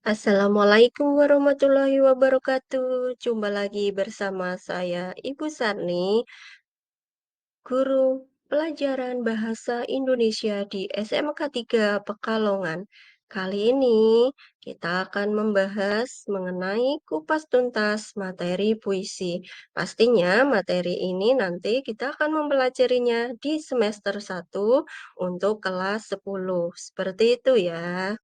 Assalamualaikum warahmatullahi wabarakatuh. Jumpa lagi bersama saya, Ibu Sarni, guru pelajaran Bahasa Indonesia di SMK 3 Pekalongan. Kali ini kita akan membahas mengenai kupas tuntas materi puisi. Pastinya materi ini nanti kita akan mempelajarinya di semester 1 untuk kelas 10. Seperti itu ya.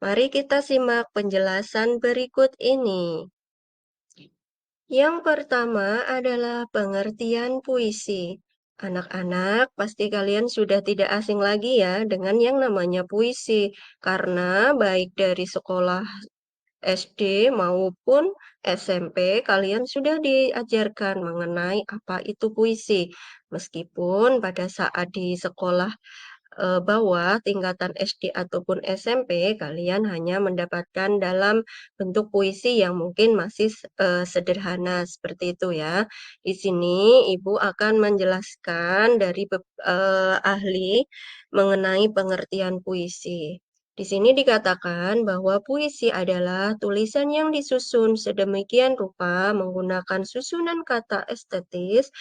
Mari kita simak penjelasan berikut ini. Yang pertama adalah pengertian puisi. Anak-anak, pasti kalian sudah tidak asing lagi ya dengan yang namanya puisi, karena baik dari sekolah SD maupun SMP, kalian sudah diajarkan mengenai apa itu puisi. Meskipun pada saat di sekolah bawah tingkatan SD ataupun SMP, kalian hanya mendapatkan dalam bentuk puisi yang mungkin masih sederhana seperti itu ya. Di sini Ibu akan menjelaskan dari ahli mengenai pengertian puisi. Di sini dikatakan bahwa puisi adalah tulisan yang disusun sedemikian rupa menggunakan susunan kata estetis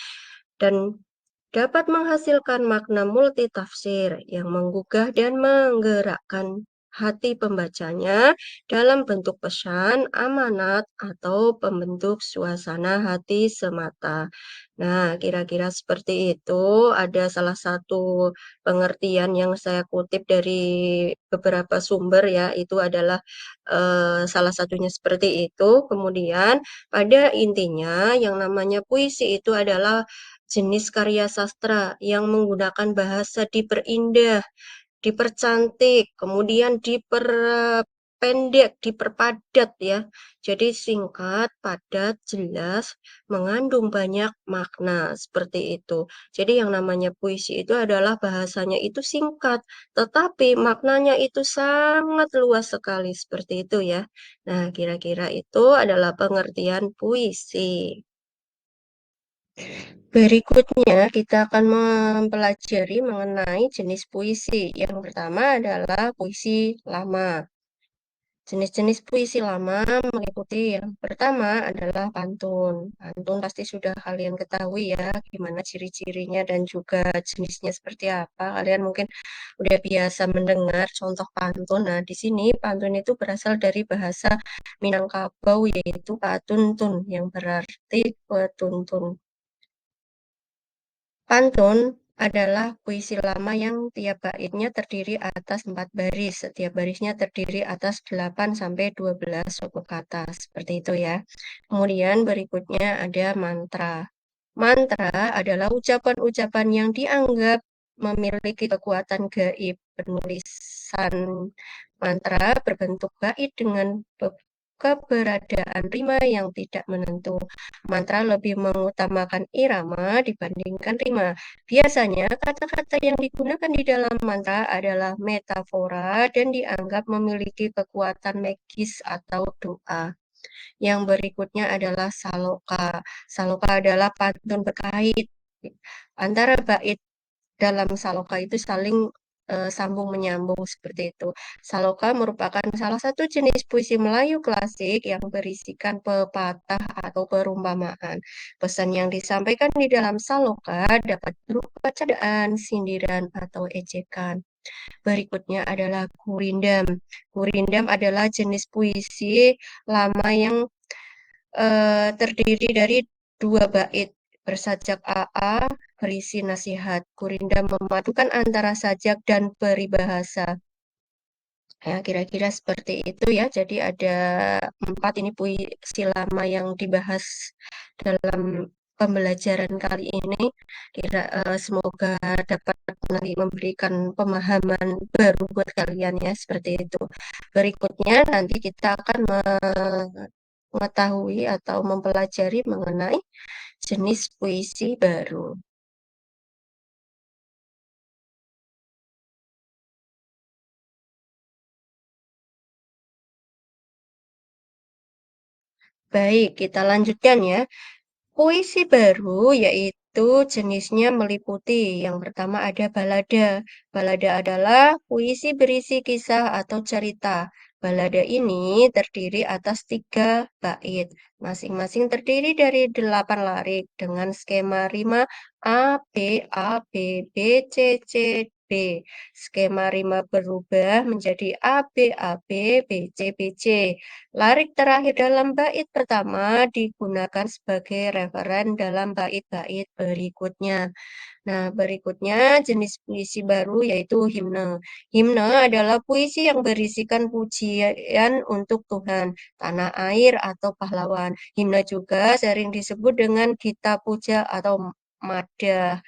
dan dapat menghasilkan makna multitafsir yang menggugah dan menggerakkan hati pembacanya dalam bentuk pesan, amanat, atau pembentuk suasana hati semata. Nah, kira-kira seperti itu. Ada salah satu pengertian yang saya kutip dari beberapa sumber ya, itu adalah salah satunya seperti itu. Kemudian pada intinya yang namanya puisi itu adalah jenis karya sastra yang menggunakan bahasa diperindah, dipercantik, kemudian diperpendek, diperpadat ya. Jadi singkat, padat, jelas, mengandung banyak makna seperti itu. Jadi yang namanya puisi itu adalah bahasanya itu singkat, tetapi maknanya itu sangat luas sekali seperti itu ya. Nah, kira-kira itu adalah pengertian puisi. Berikutnya, kita akan mempelajari mengenai jenis puisi. Yang pertama adalah puisi lama. Jenis-jenis puisi lama meliputi yang pertama adalah pantun. Pantun pasti sudah kalian ketahui ya, gimana ciri-cirinya dan juga jenisnya seperti apa. Kalian mungkin udah biasa mendengar contoh pantun. Nah, di sini pantun itu berasal dari bahasa Minangkabau yaitu patuntun yang berarti petuntun. Pantun adalah puisi lama yang tiap baitnya terdiri atas 4 baris. Setiap barisnya terdiri atas 8 sampai 12 suku kata. Seperti itu ya. Kemudian berikutnya ada mantra. Mantra adalah ucapan-ucapan yang dianggap memiliki kekuatan gaib. Penulisan mantra berbentuk bait dengan keberadaan rima yang tidak menentu. Mantra lebih mengutamakan irama dibandingkan rima. Biasanya kata-kata yang digunakan di dalam mantra adalah metafora dan dianggap memiliki kekuatan magis atau doa. Yang berikutnya adalah saloka. Saloka adalah pantun berkait antara bait dalam saloka itu saling sambung menyambung seperti itu. Saloka merupakan salah satu jenis puisi Melayu klasik yang berisikan pepatah atau perumpamaan. Pesan yang disampaikan di dalam saloka dapat berupa candaan, sindiran, atau ejekan. Berikutnya adalah gurindam. Gurindam adalah jenis puisi lama yang terdiri dari 2 bait. Bersajak AA berisi nasihat. Gurindam memadukan antara sajak dan peribahasa. Ya, kira-kira seperti itu ya. Jadi ada 4 ini puisi lama yang dibahas dalam pembelajaran kali ini. Semoga dapat nanti memberikan pemahaman baru buat kalian ya, seperti itu. Berikutnya nanti kita akan mengetahui atau mempelajari mengenai jenis puisi baru. Baik, kita lanjutkan ya. Puisi baru yaitu jenisnya meliputi yang pertama ada balada. Balada adalah puisi berisi kisah atau cerita. Balada ini terdiri atas 3 bait, masing-masing terdiri dari 8 lirik dengan skema rima A, B, A, B, B, C, C, B. Skema rima berubah menjadi A, B, A, B, B, C, B, C. Larik terakhir dalam bait pertama digunakan sebagai referen dalam bait-bait berikutnya. Nah, berikutnya jenis puisi baru yaitu himne. Himne adalah puisi yang berisikan pujian untuk Tuhan, tanah air, atau pahlawan. Himne juga sering disebut dengan gita puja atau madah.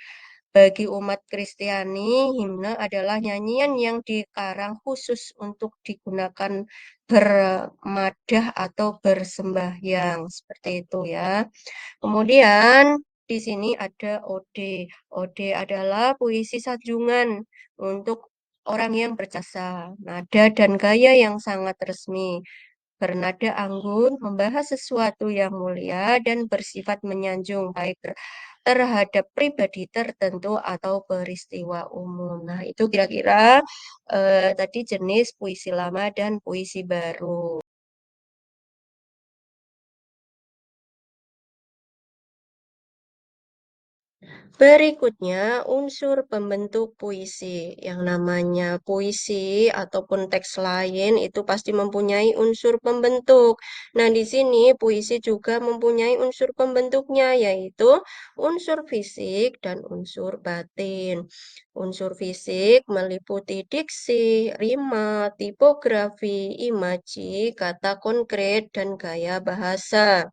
Bagi umat Kristiani, himne adalah nyanyian yang dikarang khusus untuk digunakan bermadah atau bersembahyang. Seperti itu ya. Kemudian di sini ada ode. Ode adalah puisi sanjungan untuk orang yang berjasa, nada dan gaya yang sangat resmi, bernada anggun, membahas sesuatu yang mulia dan bersifat menyanjung baik terhadap pribadi tertentu atau peristiwa umum. Nah, itu kira-kira tadi jenis puisi lama dan puisi baru. Berikutnya, unsur pembentuk puisi. Yang namanya puisi ataupun teks lain itu pasti mempunyai unsur pembentuk. Nah, di sini puisi juga mempunyai unsur pembentuknya, yaitu unsur fisik dan unsur batin. Unsur fisik meliputi diksi, rima, tipografi, imaji, kata konkret, dan gaya bahasa.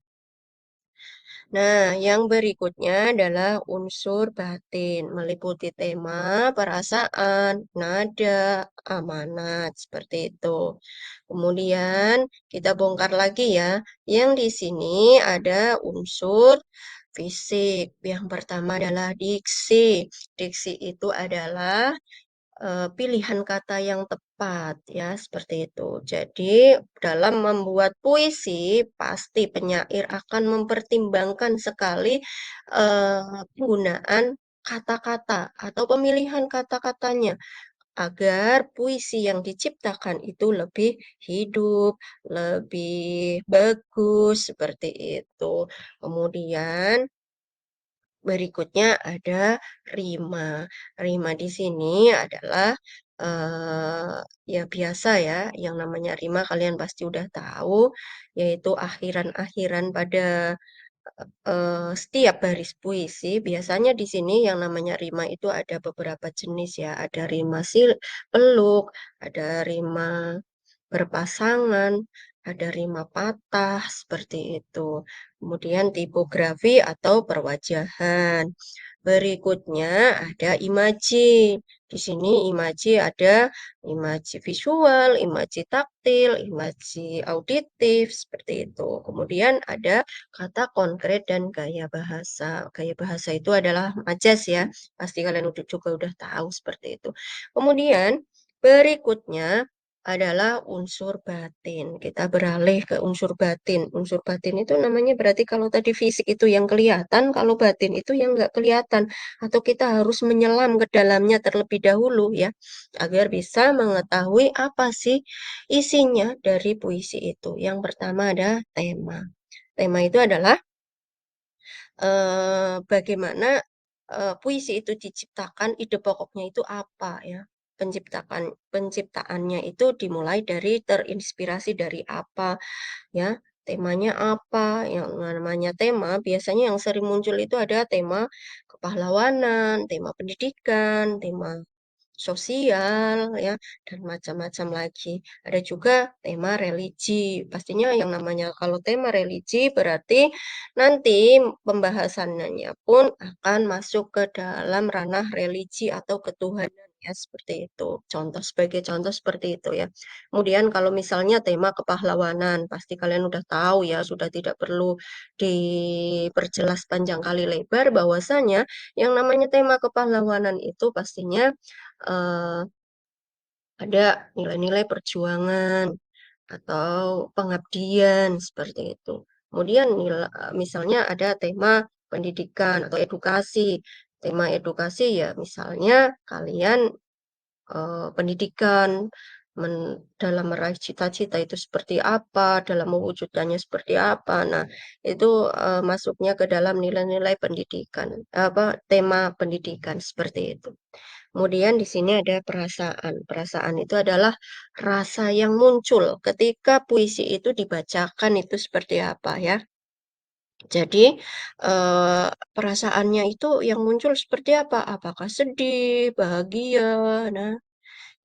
Nah, yang berikutnya adalah unsur batin, meliputi tema, perasaan, nada, amanat, seperti itu. Kemudian kita bongkar lagi ya, yang di sini ada unsur fisik. Yang pertama adalah diksi. Diksi itu adalah pilihan kata yang tepat ya seperti itu. Jadi dalam membuat puisi pasti penyair akan mempertimbangkan sekali penggunaan kata-kata atau pemilihan kata-katanya agar puisi yang diciptakan itu lebih hidup, lebih bagus seperti itu. Kemudian berikutnya ada rima. Rima di sini adalah ya biasa ya, yang namanya rima kalian pasti udah tahu, yaitu akhiran-akhiran pada setiap baris puisi. Biasanya di sini yang namanya rima itu ada beberapa jenis ya. Ada rima peluk, ada rima berpasangan, ada rima patah, seperti itu. Kemudian tipografi atau perwajahan. Berikutnya ada imaji. Di sini imaji ada imaji visual, imaji taktil, imaji auditif, seperti itu. Kemudian ada kata konkret dan gaya bahasa. Gaya bahasa itu adalah majas ya. Pasti kalian juga udah tahu seperti itu. Kemudian berikutnya adalah unsur batin. Kita beralih ke unsur batin. Unsur batin itu namanya berarti kalau tadi fisik itu yang kelihatan, kalau batin itu yang nggak kelihatan. Atau kita harus menyelam ke dalamnya terlebih dahulu ya, agar bisa mengetahui apa sih isinya dari puisi itu. Yang pertama ada tema. Tema itu adalah bagaimana puisi itu diciptakan, ide pokoknya itu apa ya. Penciptaannya itu dimulai dari terinspirasi dari apa ya, temanya apa, yang namanya tema biasanya yang sering muncul itu ada tema kepahlawanan, tema pendidikan, tema sosial ya, dan macam-macam lagi. Ada juga tema religi. Pastinya yang namanya kalau tema religi berarti nanti pembahasannya pun akan masuk ke dalam ranah religi atau ketuhanan ya, seperti itu. Contoh sebagai contoh seperti itu ya. Kemudian kalau misalnya tema kepahlawanan, pasti kalian udah tahu ya, sudah tidak perlu diperjelas panjang kali lebar bahwasanya yang namanya tema kepahlawanan itu pastinya eh, ada nilai-nilai perjuangan atau pengabdian seperti itu. Kemudian misalnya ada tema pendidikan atau edukasi. Tema edukasi ya misalnya kalian pendidikan dalam meraih cita-cita itu seperti apa, dalam mewujudkannya seperti apa. Nah, itu, masuknya ke dalam nilai-nilai pendidikan, tema pendidikan, seperti itu. Kemudian di sini ada perasaan. Perasaan itu adalah rasa yang muncul ketika puisi itu dibacakan itu seperti apa ya. Jadi, perasaannya itu yang muncul seperti apa? Apakah sedih, bahagia? Nah,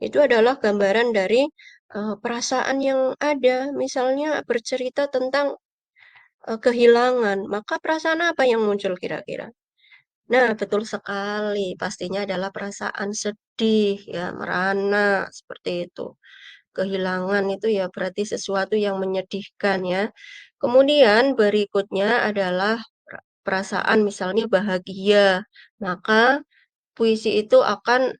itu adalah gambaran dari, perasaan yang ada. Misalnya bercerita tentang, kehilangan, maka perasaan apa yang muncul kira-kira? Nah, betul sekali, pastinya adalah perasaan sedih, ya, merana, seperti itu. Kehilangan itu ya berarti sesuatu yang menyedihkan ya. Kemudian berikutnya adalah perasaan misalnya bahagia, maka puisi itu akan,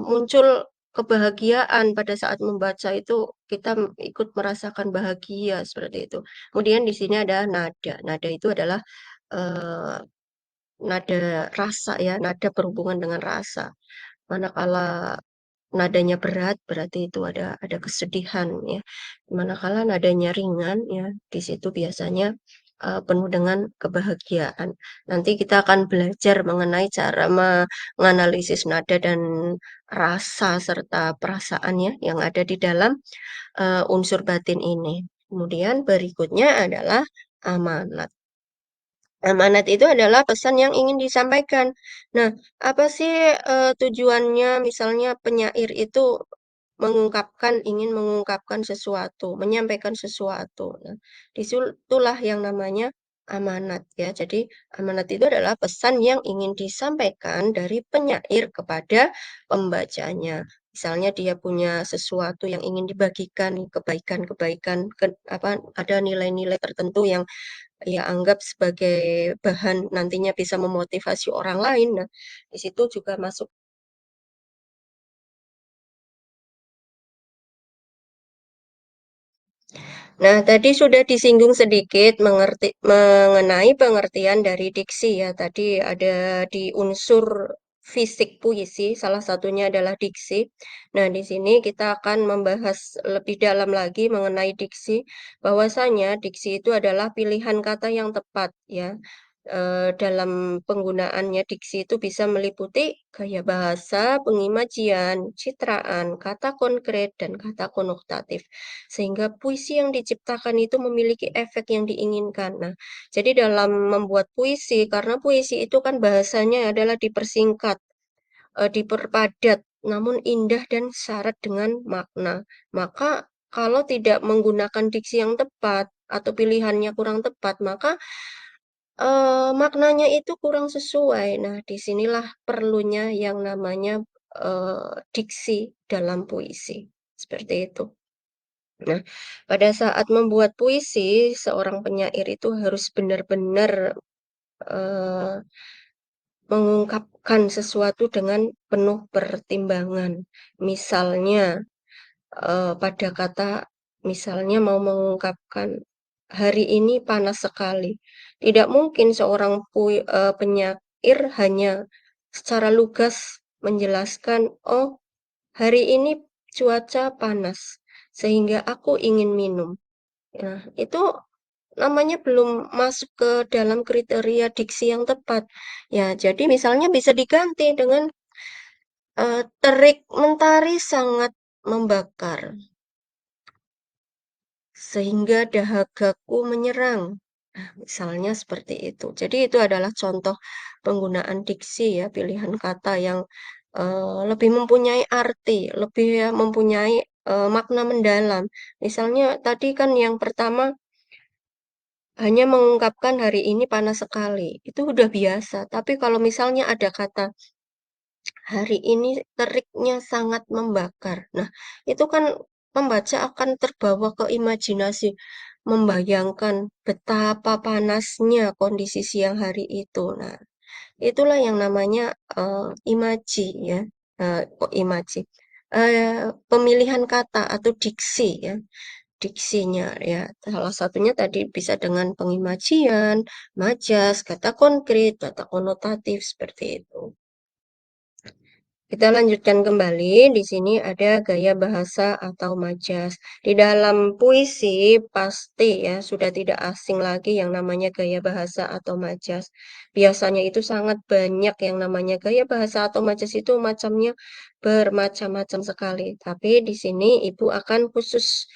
muncul kebahagiaan pada saat membaca itu kita ikut merasakan bahagia, seperti itu. Kemudian di sini ada nada. Nada itu adalah, eee, nada rasa ya, nada berhubungan dengan rasa. Manakala nadanya berat, berarti itu ada kesedihan ya. Manakala nadanya ringan ya, di situ biasanya, penuh dengan kebahagiaan. Nanti kita akan belajar mengenai cara menganalisis nada dan rasa serta perasaan ya, yang ada di dalam, unsur batin ini. Kemudian berikutnya adalah amanat. Amanat itu adalah pesan yang ingin disampaikan. Nah, apa sih, tujuannya misalnya penyair itu ingin mengungkapkan sesuatu, menyampaikan sesuatu. Nah, disitulah yang namanya amanat ya. Jadi, amanat itu adalah pesan yang ingin disampaikan dari penyair kepada pembacanya. Misalnya dia punya sesuatu yang ingin dibagikan, kebaikan-kebaikan, ada nilai-nilai tertentu yang ia anggap sebagai bahan nantinya bisa memotivasi orang lain. Nah, di situ juga masuk. Nah, tadi sudah disinggung sedikit mengenai pengertian dari diksi ya. Tadi ada di unsur fisik puisi, salah satunya adalah diksi. Nah, di sini kita akan membahas lebih dalam lagi mengenai diksi, bahwasanya diksi itu adalah pilihan kata yang tepat ya. Dalam penggunaannya diksi itu bisa meliputi gaya bahasa, pengimajian, citraan, kata konkret, dan kata konotatif. Sehingga puisi yang diciptakan itu memiliki efek yang diinginkan. Nah, jadi dalam membuat puisi, karena puisi itu kan bahasanya adalah dipersingkat, diperpadat, namun indah dan syarat dengan makna. Maka kalau tidak menggunakan diksi yang tepat atau pilihannya kurang tepat, maka maknanya itu kurang sesuai. Nah, disinilah perlunya yang namanya, diksi dalam puisi, seperti itu. Nah, pada saat membuat puisi, seorang penyair itu harus benar-benar, eee, mengungkapkan sesuatu dengan penuh pertimbangan. Misalnya, pada kata misalnya mau mengungkapkan, "Hari ini panas sekali." Tidak mungkin seorang penyair hanya secara lugas menjelaskan, "Oh, hari ini cuaca panas, sehingga aku ingin minum." Nah, itu namanya belum masuk ke dalam kriteria diksi yang tepat. Ya, jadi misalnya bisa diganti dengan, "Terik mentari sangat membakar, sehingga dahagaku menyerang." Nah, misalnya seperti itu. Jadi itu adalah contoh penggunaan diksi ya, pilihan kata yang, lebih mempunyai arti, lebih ya mempunyai, makna mendalam. Misalnya tadi kan yang pertama hanya mengungkapkan hari ini panas sekali, itu udah biasa. Tapi kalau misalnya ada kata, hari ini teriknya sangat membakar. Nah, itu kan pembaca akan terbawa ke imajinasi, membayangkan betapa panasnya kondisi siang hari itu. Nah, itulah yang namanya, imaji ya, kok imaji, pemilihan kata atau diksi ya. Diksinya ya, salah satunya tadi bisa dengan pengimajian, majas, kata konkret, kata konotatif, seperti itu. Kita lanjutkan kembali, di sini ada gaya bahasa atau majas. Di dalam puisi pasti ya sudah tidak asing lagi yang namanya gaya bahasa atau majas. Biasanya itu sangat banyak yang namanya gaya bahasa atau majas itu macamnya bermacam-macam sekali. Tapi di sini Ibu akan khusus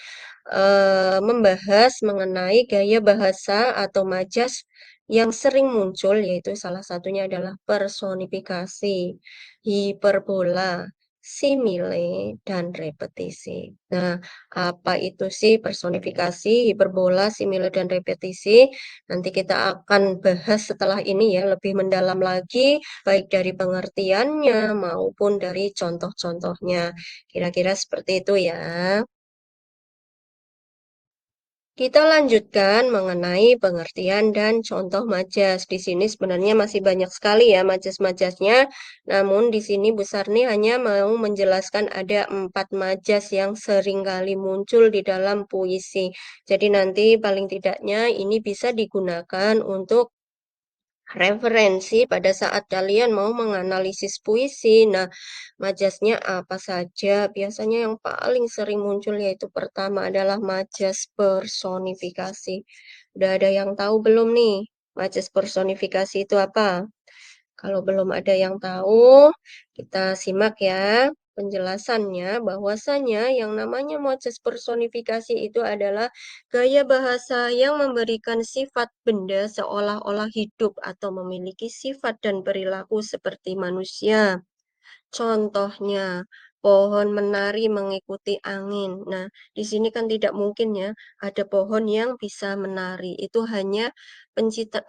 membahas mengenai gaya bahasa atau majas yang sering muncul, yaitu salah satunya adalah personifikasi, hiperbola, simile, dan repetisi. Nah, apa itu sih personifikasi, hiperbola, simile, dan repetisi? Nanti kita akan bahas setelah ini ya, lebih mendalam lagi, baik dari pengertiannya maupun dari contoh-contohnya. Kira-kira seperti itu ya. Kita lanjutkan mengenai pengertian dan contoh majas. Di sini sebenarnya masih banyak sekali ya majas-majasnya. Namun di sini Bu Sarni hanya mau menjelaskan ada 4 majas yang sering kali muncul di dalam puisi. Jadi nanti paling tidaknya ini bisa digunakan untuk referensi pada saat kalian mau menganalisis puisi. Nah, majasnya apa saja? Biasanya yang paling sering muncul yaitu pertama adalah majas personifikasi. Udah ada yang tahu belum nih? Majas personifikasi itu apa? Kalau belum ada yang tahu, kita simak ya penjelasannya bahwasanya yang namanya motif personifikasi itu adalah gaya bahasa yang memberikan sifat benda seolah-olah hidup atau memiliki sifat dan perilaku seperti manusia. Contohnya, pohon menari mengikuti angin. Nah, di sini kan tidak mungkin ya ada pohon yang bisa menari. Itu hanya pencipta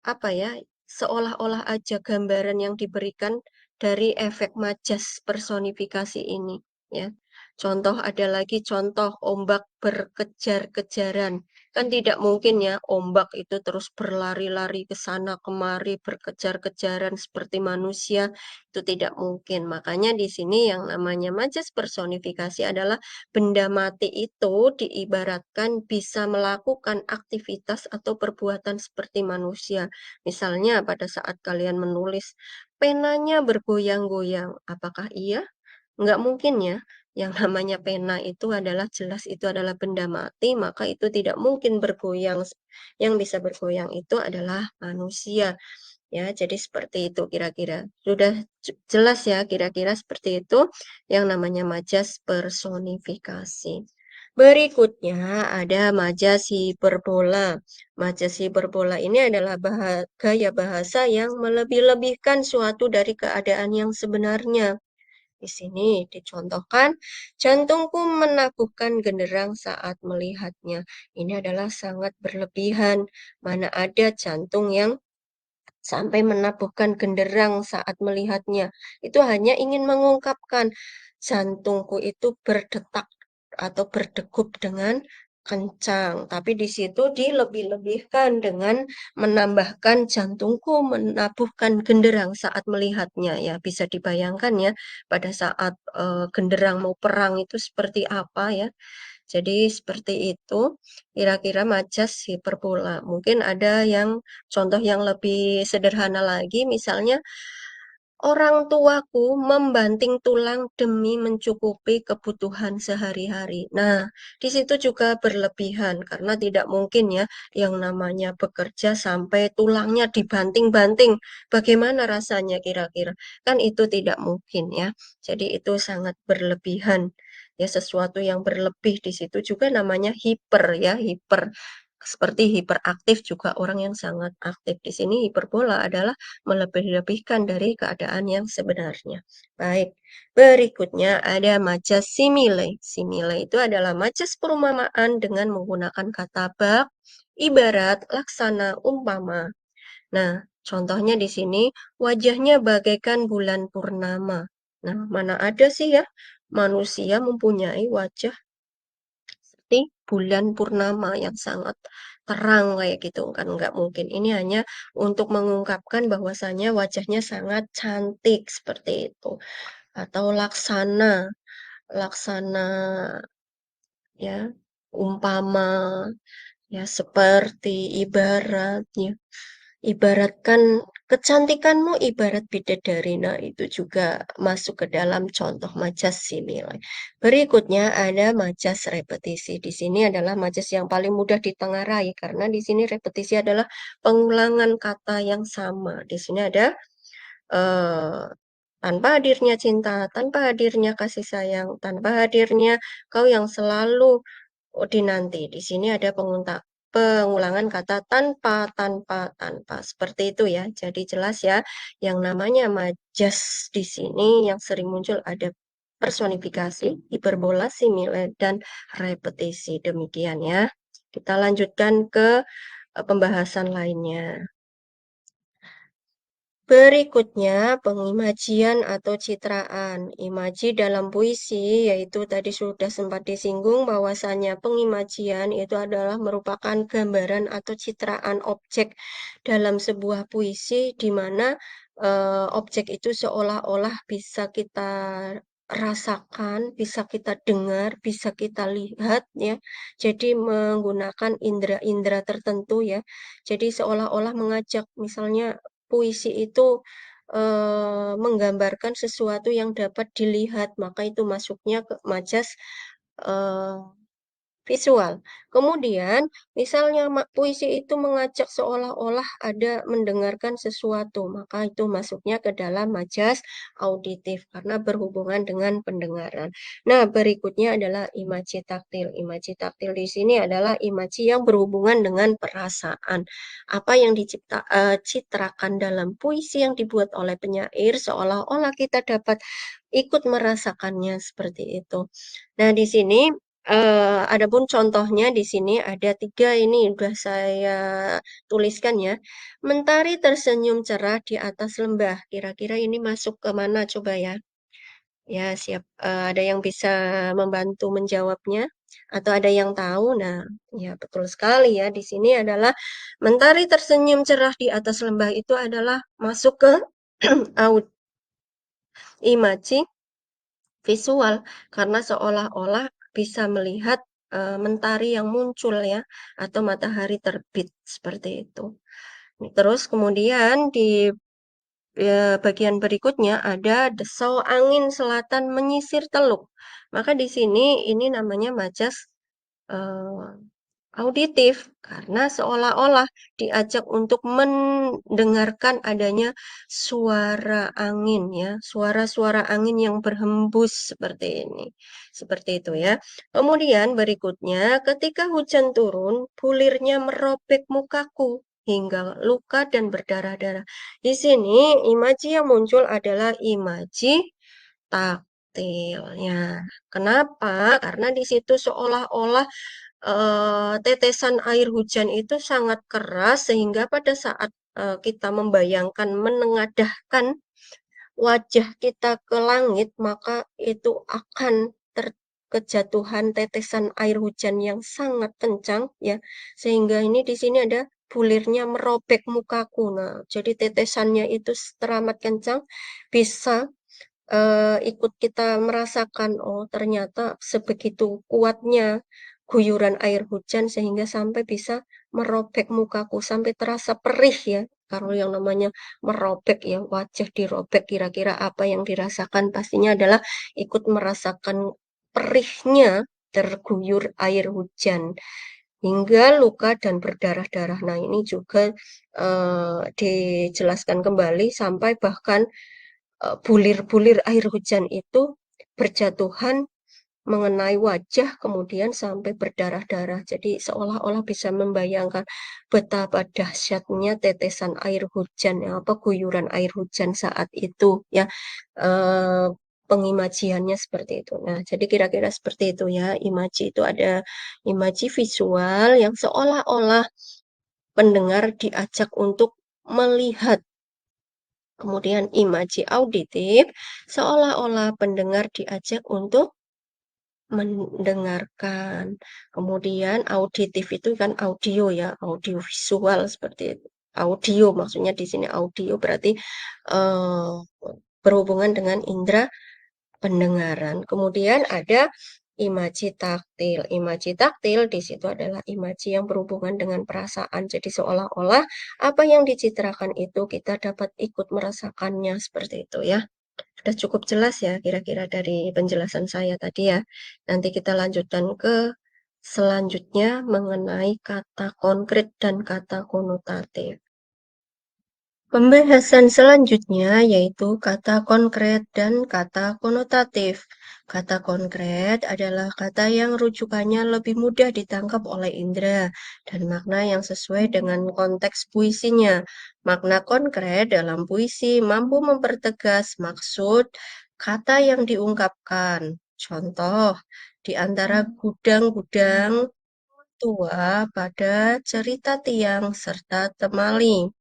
apa ya, seolah-olah aja gambaran yang diberikan dari efek majas personifikasi ini, ya. Contoh ada lagi contoh ombak berkejar-kejaran. Kan tidak mungkin ya ombak itu terus berlari-lari ke sana kemari, berkejar-kejaran seperti manusia, itu tidak mungkin. Makanya di sini yang namanya majas personifikasi adalah benda mati itu diibaratkan bisa melakukan aktivitas atau perbuatan seperti manusia. Misalnya pada saat kalian menulis, penanya bergoyang-goyang. Apakah iya? Nggak mungkin ya. Yang namanya pena itu adalah jelas itu adalah benda mati, maka itu tidak mungkin bergoyang. Yang bisa bergoyang itu adalah manusia. Ya, jadi seperti itu kira-kira. Sudah jelas ya kira-kira seperti itu yang namanya majas personifikasi. Berikutnya ada majas hiperbola. Majas hiperbola ini adalah gaya bahasa yang melebih-lebihkan suatu dari keadaan yang sebenarnya. Di sini dicontohkan, jantungku menabuhkan genderang saat melihatnya. Ini adalah sangat berlebihan. Mana ada jantung yang sampai menabuhkan genderang saat melihatnya. Itu hanya ingin mengungkapkan jantungku itu berdetak atau berdegup dengan kencang. Tapi di situ dilebih-lebihkan dengan menambahkan jantungku menabuhkan genderang saat melihatnya. Ya, bisa dibayangkan ya pada saat genderang mau perang itu seperti apa ya. Jadi seperti itu, kira-kira majas hiperbola. Mungkin ada yang contoh yang lebih sederhana lagi, misalnya orang tuaku membanting tulang demi mencukupi kebutuhan sehari-hari. Nah, di situ juga berlebihan karena tidak mungkin ya yang namanya bekerja sampai tulangnya dibanting-banting. Bagaimana rasanya kira-kira? Kan itu tidak mungkin ya. Jadi itu sangat berlebihan. Ya, sesuatu yang berlebih di situ juga namanya hiper ya, hiper. Seperti hiperaktif juga orang yang sangat aktif. Di sini hiperbola adalah melebih-lebihkan dari keadaan yang sebenarnya. Baik, berikutnya ada majas simile. Simile itu adalah majas perumpamaan dengan menggunakan kata bak, ibarat, laksana, umpama. Nah, contohnya di sini wajahnya bagaikan bulan purnama. Nah, mana ada sih ya manusia mempunyai wajah seperti bulan purnama yang sangat terang kayak gitu kan nggak mungkin. Ini hanya untuk mengungkapkan bahwasanya wajahnya sangat cantik seperti itu. Atau laksana, laksana ya, umpama ya seperti ibarat ya. Ibaratkan Kecantikanmu ibarat bidadari. Nah, itu juga masuk ke dalam contoh majas simile. Berikutnya ada majas repetisi. Di sini adalah majas yang paling mudah ditengarai karena di sini repetisi adalah pengulangan kata yang sama. Di sini ada eh, tanpa hadirnya cinta, tanpa hadirnya kasih sayang, tanpa hadirnya kau yang selalu dinanti. Di sini ada pengulangan kata tanpa, tanpa, tanpa. Seperti itu ya. Jadi jelas ya, yang namanya majas di sini yang sering muncul ada personifikasi, hiperbola, simile, dan repetisi. Demikian ya. Kita lanjutkan ke pembahasan lainnya. Berikutnya, pengimajian atau citraan. Imaji dalam puisi, yaitu tadi sudah sempat disinggung bahwasannya pengimajian itu adalah merupakan gambaran atau citraan objek dalam sebuah puisi, di mana objek itu seolah-olah bisa kita rasakan, bisa kita dengar, bisa kita lihat ya. Jadi menggunakan indera-indera tertentu ya. Jadi seolah-olah mengajak misalnya puisi itu menggambarkan sesuatu yang dapat dilihat, maka itu masuknya ke majas eh, visual. Kemudian, misalnya puisi itu mengajak seolah-olah ada mendengarkan sesuatu, maka itu masuknya ke dalam majas auditif karena berhubungan dengan pendengaran. Nah, berikutnya adalah imaji taktil. Imaji taktil di sini adalah imaji yang berhubungan dengan perasaan. Apa yang citrakan dalam puisi yang dibuat oleh penyair seolah-olah kita dapat ikut merasakannya seperti itu. Nah, di sini adapun contohnya di sini ada 3 ini udah saya tuliskan ya. Mentari tersenyum cerah di atas lembah. Kira-kira ini masuk ke mana coba ya? Ya, siap. Ada yang bisa membantu menjawabnya atau ada yang tahu? Nah, ya betul sekali ya. Di sini adalah mentari tersenyum cerah di atas lembah itu adalah masuk ke aud imaji visual karena seolah-olah bisa melihat mentari yang muncul ya atau matahari terbit seperti itu. Terus kemudian di bagian berikutnya ada desau angin selatan menyisir teluk. Maka di sini ini namanya majas eh, auditif karena seolah-olah diajak untuk mendengarkan adanya suara angin ya, suara-suara angin yang berhembus seperti ini. Seperti itu ya. Kemudian berikutnya ketika hujan turun, bulirnya merobek mukaku hingga luka dan berdarah-darah. Di sini imaji yang muncul adalah imaji taktilnya. Kenapa? Karena di situ seolah-olah tetesan air hujan itu sangat keras sehingga pada saat kita membayangkan menengadahkan wajah kita ke langit maka itu akan terkejatuhan tetesan air hujan yang sangat kencang ya sehingga ini di sini ada bulirnya merobek mukaku. Nah, jadi tetesannya itu teramat kencang bisa ikut kita merasakan, oh ternyata sebegitu kuatnya guyuran air hujan sehingga sampai bisa merobek mukaku, sampai terasa perih ya. Kalau yang namanya merobek ya, wajah dirobek kira-kira apa yang dirasakan pastinya adalah ikut merasakan perihnya terguyur air hujan hingga luka dan berdarah-darah. Nah, ini juga dijelaskan kembali sampai bahkan bulir-bulir air hujan itu berjatuhan mengenai wajah kemudian sampai berdarah-darah. Jadi seolah-olah bisa membayangkan betapa dahsyatnya tetesan air hujan, ya, apa guyuran air hujan saat itu ya. Eh, Pengimajiannya seperti itu. Nah, jadi kira-kira seperti itu ya. Imaji itu ada imaji visual yang seolah-olah pendengar diajak untuk melihat. Kemudian imaji auditif, seolah-olah pendengar diajak untuk mendengarkan. Kemudian auditif itu kan audio ya, audio visual seperti itu. Audio maksudnya di sini audio berarti eh, berhubungan dengan indera pendengaran. Kemudian ada Imaji taktil. Imaji taktil di situ adalah imaji yang berhubungan dengan perasaan. Jadi seolah-olah apa yang dicitrakan itu kita dapat ikut merasakannya seperti itu ya. Sudah cukup jelas ya kira-kira dari penjelasan saya tadi ya. Nanti kita lanjutkan ke selanjutnya mengenai kata konkret dan kata konotatif. Pembahasan selanjutnya yaitu kata konkret dan kata konotatif. Kata konkret adalah kata yang rujukannya lebih mudah ditangkap oleh indera dan makna yang sesuai dengan konteks puisinya. Makna konkret dalam puisi mampu mempertegas maksud kata yang diungkapkan. Contoh, di antara gudang-gudang tua pada cerita tiang serta temali.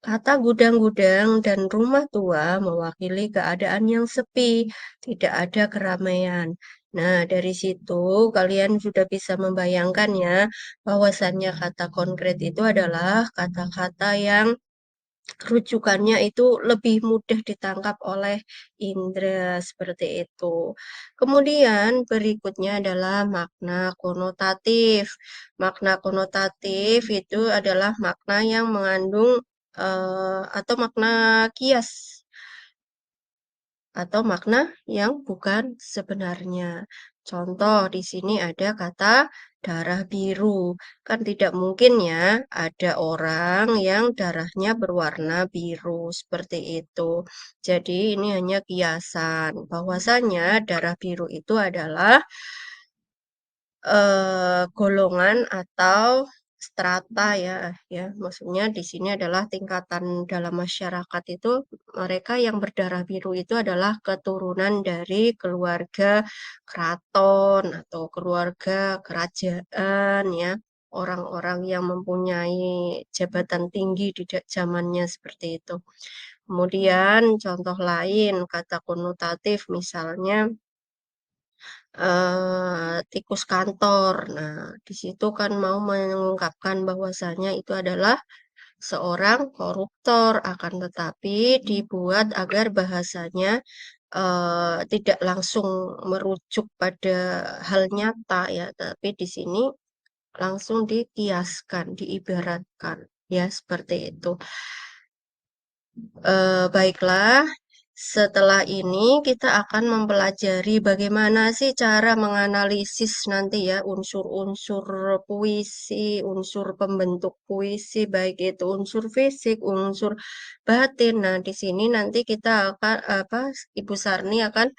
Kata gudang-gudang dan rumah tua mewakili keadaan yang sepi, tidak ada keramaian. Nah, dari situ kalian sudah bisa membayangkan ya, bahwasannya kata konkret itu adalah kata-kata yang rujukannya itu lebih mudah ditangkap oleh indera seperti itu. Kemudian berikutnya adalah makna konotatif. Makna konotatif itu adalah makna yang mengandung atau makna kias atau makna yang bukan sebenarnya. Contoh di sini ada kata darah biru. Kan tidak mungkin ya ada orang yang darahnya berwarna biru seperti itu. Jadi ini hanya kiasan. Bahwasanya darah biru itu adalah golongan atau strata ya, ya. Maksudnya di sini adalah tingkatan dalam masyarakat itu, mereka yang berdarah biru itu adalah keturunan dari keluarga keraton atau keluarga kerajaan ya. Orang-orang yang mempunyai jabatan tinggi di zamannya seperti itu. Kemudian contoh lain kata konotatif misalnya tikus kantor. Nah, di situ kan mau mengungkapkan bahwasanya itu adalah seorang koruptor, akan tetapi dibuat agar bahasanya tidak langsung merujuk pada hal nyata ya, tapi di sini langsung dikiaskan, diibaratkan, ya seperti itu. Baiklah, setelah ini kita akan mempelajari bagaimana sih cara menganalisis nanti ya unsur-unsur puisi, unsur pembentuk puisi, baik itu unsur fisik, unsur batin. Nah, di sini nanti kita akan apa Ibu Sarni akan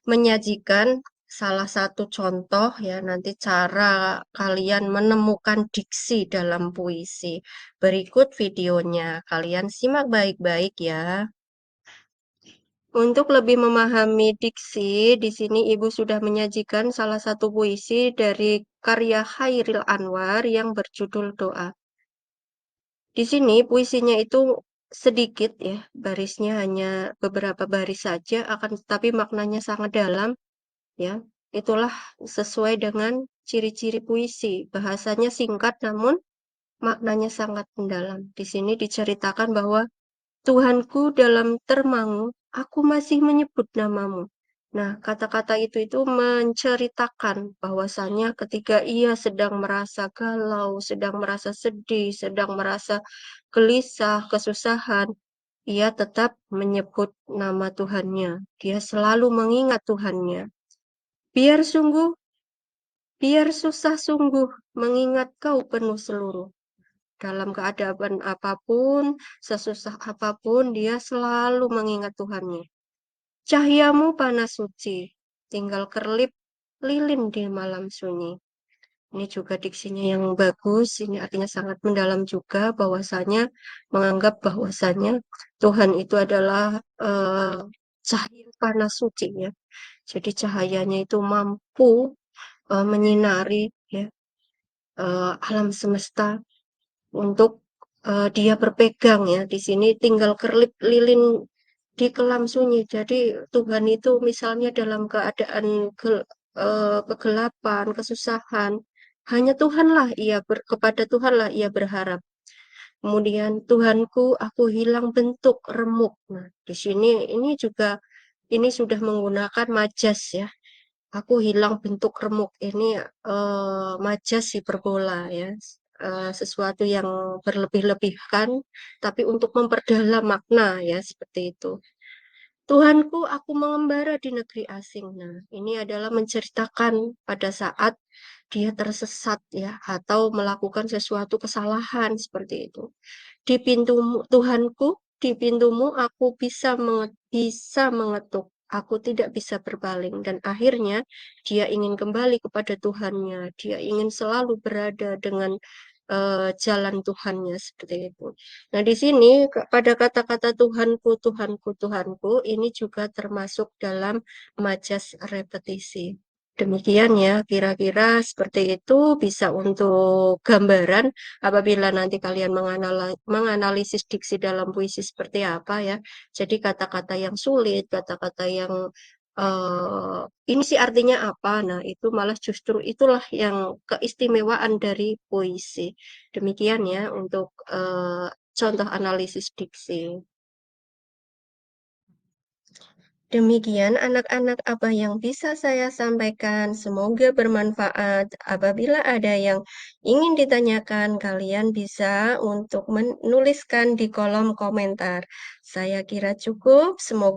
menyajikan salah satu contoh ya nanti cara kalian menemukan diksi dalam puisi. Berikut videonya, kalian simak baik-baik ya. Untuk lebih memahami diksi, di sini Ibu sudah menyajikan salah satu puisi dari karya Khairil Anwar yang berjudul Doa. Di sini puisinya itu sedikit ya, barisnya hanya beberapa baris saja, akan tetapi maknanya sangat dalam ya. Itulah sesuai dengan ciri-ciri puisi. Bahasanya singkat namun maknanya sangat mendalam. Di sini diceritakan bahwa Tuhanku dalam termangu, aku masih menyebut namamu. Nah, kata-kata itu menceritakan bahwasannya ketika ia sedang merasa galau, sedang merasa sedih, sedang merasa gelisah, kesusahan, ia tetap menyebut nama Tuhannya. Dia selalu mengingat Tuhannya. Biar sungguh, biar susah sungguh mengingat kau penuh seluruh. Dalam keadaan apapun, sesusah apapun, dia selalu mengingat Tuhannya. Cahayamu panas suci, tinggal kerlip lilin di malam sunyi. Ini juga diksinya yang bagus, ini artinya sangat mendalam juga bahwasanya menganggap bahwasanya Tuhan itu adalah cahaya panas suci ya. Jadi cahayanya itu mampu menyinari ya, alam semesta untuk dia berpegang ya. Di sini tinggal kerlip lilin di kelam sunyi. Jadi Tuhan itu misalnya dalam keadaan kegelapan, kesusahan, hanya Tuhanlah kepada Tuhanlah ia berharap. Kemudian Tuhanku, aku hilang bentuk remuk. Nah, di sini ini juga ini sudah menggunakan majas ya. Aku hilang bentuk remuk ini, majas hiperbola ya, sesuatu yang berlebih-lebihkan, tapi untuk memperdalam makna ya, seperti itu. Tuhanku, aku mengembara di negeri asing. Nah, ini adalah menceritakan pada saat dia tersesat ya, atau melakukan sesuatu kesalahan seperti itu. Di pintumu, Tuhanku, di pintumu aku bisa mengetuk. Aku tidak bisa berpaling. Dan akhirnya dia ingin kembali kepada Tuhannya. Dia ingin selalu berada dengan jalan Tuhannya seperti itu. Nah, di sini pada kata-kata Tuhanku, Tuhanku, Tuhanku, ini juga termasuk dalam majas repetisi. Demikian ya, kira-kira seperti itu bisa untuk gambaran apabila nanti kalian menganalisis diksi dalam puisi seperti apa ya. Jadi kata-kata yang sulit, kata-kata yang ini sih artinya apa. Nah, itu malah justru itulah yang keistimewaan dari puisi. Demikian ya untuk contoh analisis diksi. Demikian anak-anak apa yang bisa saya sampaikan. Semoga bermanfaat. Apabila ada yang ingin ditanyakan, kalian bisa untuk menuliskan di kolom komentar. Saya kira cukup. Semoga